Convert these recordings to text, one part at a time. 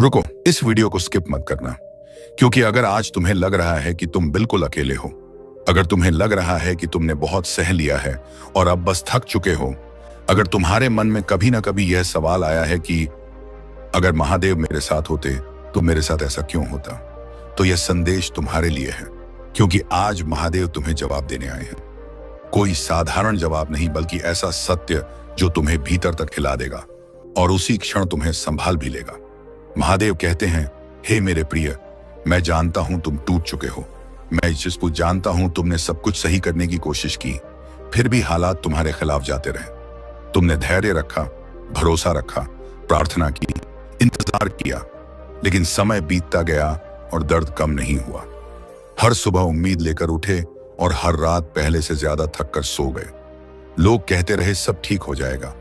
रुको, इस वीडियो को स्किप मत करना, क्योंकि अगर आज तुम्हें लग रहा है कि तुम बिल्कुल अकेले हो, अगर तुम्हें लग रहा है कि तुमने बहुत सह लिया है और अब बस थक चुके हो, अगर तुम्हारे मन में कभी ना कभी यह सवाल आया है कि अगर महादेव मेरे साथ होते तो मेरे साथ ऐसा क्यों होता, तो यह संदेश तुम्हारे लिए है, क्योंकि आज महादेव तुम्हें जवाब देने आए हैं। कोई साधारण जवाब नहीं, बल्कि ऐसा सत्य जो तुम्हें भीतर तक हिला देगा और उसी क्षण तुम्हें संभाल भी लेगा। महादेव कहते हैं, हे मेरे प्रिय, मैं जानता हूं तुम टूट चुके हो। मैं जिसको जानता हूं तुमने सब कुछ सही करने की कोशिश की, फिर भी हालात तुम्हारे खिलाफ जाते रहे। तुमने धैर्य रखा, भरोसा रखा, प्रार्थना की, इंतजार किया, लेकिन समय बीतता गया और दर्द कम नहीं हुआ। हर सुबह उम्मीद लेकर उठे और हर रात पहले से ज्यादा थक कर सो गए। लोग कहते रहे सब ठीक हो जाएगा,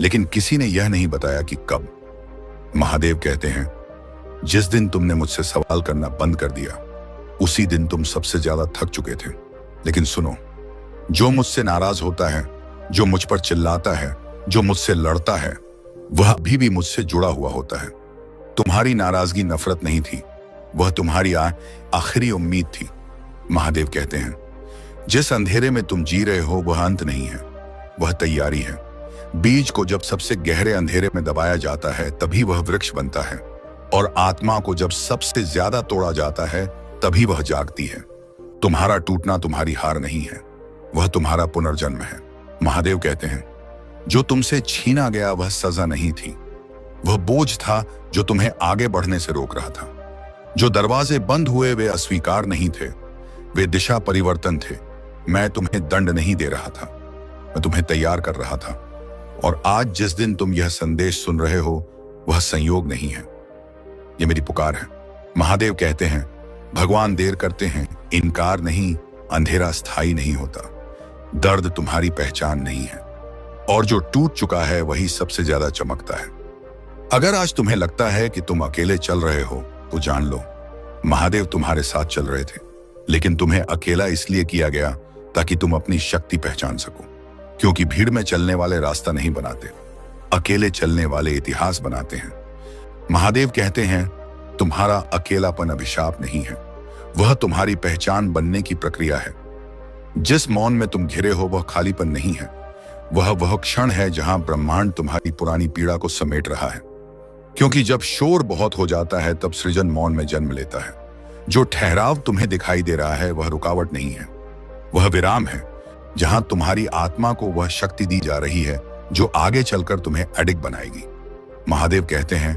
लेकिन किसी ने यह नहीं बताया कि कब। महादेव कहते हैं, जिस दिन तुमने मुझसे सवाल करना बंद कर दिया, उसी दिन तुम सबसे ज्यादा थक चुके थे। लेकिन सुनो, जो मुझसे नाराज होता है, जो मुझ पर चिल्लाता है, जो मुझसे लड़ता है, वह अभी भी मुझसे जुड़ा हुआ होता है। तुम्हारी नाराजगी नफरत नहीं थी, वह तुम्हारी आखिरी उम्मीद थी। महादेव कहते हैं, जिस अंधेरे में तुम जी रहे हो वह अंत नहीं है, वह तैयारी है। बीज को जब सबसे गहरे अंधेरे में दबाया जाता है तभी वह वृक्ष बनता है, और आत्मा को जब सबसे ज्यादा तोड़ा जाता है तभी वह जागती है। तुम्हारा टूटना तुम्हारी हार नहीं है, वह तुम्हारा पुनर्जन्म है। महादेव कहते हैं, जो तुमसे छीना गया वह सजा नहीं थी, वह बोझ था जो तुम्हें आगे बढ़ने से रोक रहा था। जो दरवाजे बंद हुए वे अस्वीकार नहीं थे, वे दिशा परिवर्तन थे। मैं तुम्हें दंड नहीं दे रहा था, मैं तुम्हें तैयार कर रहा था। और आज जिस दिन तुम यह संदेश सुन रहे हो वह संयोग नहीं है, यह मेरी पुकार है। महादेव कहते हैं, भगवान देर करते हैं, इनकार नहीं, अंधेरा स्थायी नहीं होता। दर्द तुम्हारी पहचान नहीं है, और जो टूट चुका है वही सबसे ज्यादा चमकता है। अगर आज तुम्हें लगता है कि तुम अकेले चल रहे हो तो जान लो, महादेव तुम्हारे साथ चल रहे थे, लेकिन तुम्हें अकेला इसलिए किया गया ताकि तुम अपनी शक्ति पहचान सको। क्योंकि भीड़ में चलने वाले रास्ता नहीं बनाते, अकेले चलने वाले इतिहास बनाते हैं। महादेव कहते हैं, तुम्हारा अकेलापन अभिशाप नहीं है, वह तुम्हारी पहचान बनने की प्रक्रिया है। जिस मौन में तुम घिरे हो वह खालीपन नहीं है, वह क्षण है जहां ब्रह्मांड तुम्हारी पुरानी पीड़ा को समेट रहा है। क्योंकि जब शोर बहुत हो जाता है तब सृजन मौन में जन्म लेता है। जो ठहराव तुम्हें दिखाई दे रहा है वह रुकावट नहीं है, वह विराम है, जहां तुम्हारी आत्मा को वह शक्ति दी जा रही है जो आगे चलकर तुम्हें अडिग बनाएगी। महादेव कहते हैं,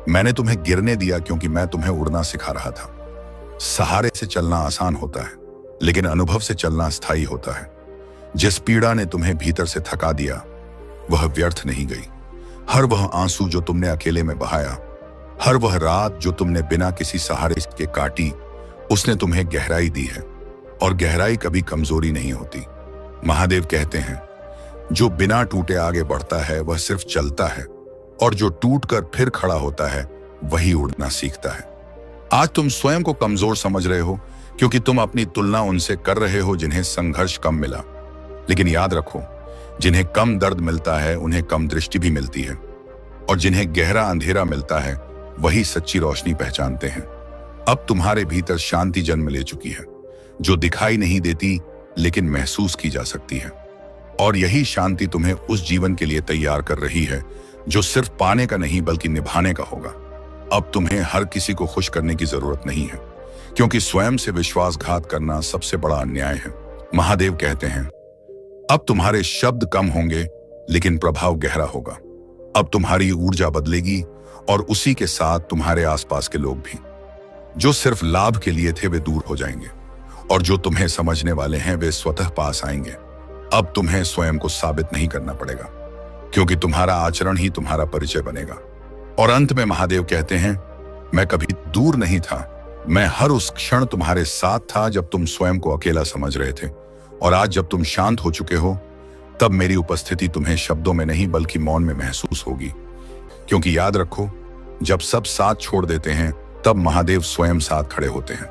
मैंने तुम्हें गिरने दिया क्योंकि मैं तुम्हें उड़ना सिखा रहा था। सहारे से चलना आसान होता है, लेकिन अनुभव से चलना स्थायी होता है। जिस पीड़ा ने तुम्हें भीतर से थका दिया वह व्यर्थ नहीं गई। हर वह आंसू जो तुमने अकेले में बहाया, हर वह रात जो तुमने बिना किसी सहारे के काटी, उसने तुम्हें गहराई दी है, और गहराई कभी कमजोरी नहीं होती। महादेव कहते हैं, जो बिना टूटे आगे बढ़ता है वह सिर्फ चलता है, और जो टूटकर फिर खड़ा होता है वही उड़ना सीखता है। आज तुम स्वयं को कमजोर समझ रहे हो क्योंकि तुम अपनी तुलना उनसे कर रहे हो जिन्हें संघर्ष कम मिला। लेकिन याद रखो, जिन्हें कम दर्द मिलता है उन्हें कम दृष्टि भी मिलती है, और जिन्हें गहरा अंधेरा मिलता है वही सच्ची रोशनी पहचानते हैं। अब तुम्हारे भीतर शांति जन्म ले चुकी है, जो दिखाई नहीं देती लेकिन महसूस की जा सकती है। और यही शांति तुम्हें उस जीवन के लिए तैयार कर रही है जो सिर्फ पाने का नहीं बल्कि निभाने का होगा। अब तुम्हें हर किसी को खुश करने की जरूरत नहीं है, क्योंकि स्वयं से विश्वासघात करना सबसे बड़ा अन्याय है। महादेव कहते हैं, अब तुम्हारे शब्द कम होंगे लेकिन प्रभाव गहरा होगा। अब तुम्हारी ऊर्जा बदलेगी, और उसी के साथ तुम्हारे आसपास के लोग भी। जो सिर्फ लाभ के लिए थे वे दूर हो जाएंगे, और जो तुम्हें समझने वाले हैं वे स्वतः पास आएंगे। अब तुम्हें स्वयं को साबित नहीं करना पड़ेगा, क्योंकि तुम्हारा आचरण ही तुम्हारा परिचय बनेगा। और अंत में महादेव कहते हैं, मैं कभी दूर नहीं था, मैं हर उस क्षण तुम्हारे साथ था जब तुम स्वयं को अकेला समझ रहे थे। और आज जब तुम शांत हो चुके हो तब मेरी उपस्थिति तुम्हें शब्दों में नहीं बल्कि मौन में महसूस होगी। क्योंकि याद रखो, जब सब साथ छोड़ देते हैं तब महादेव स्वयं साथ खड़े होते हैं।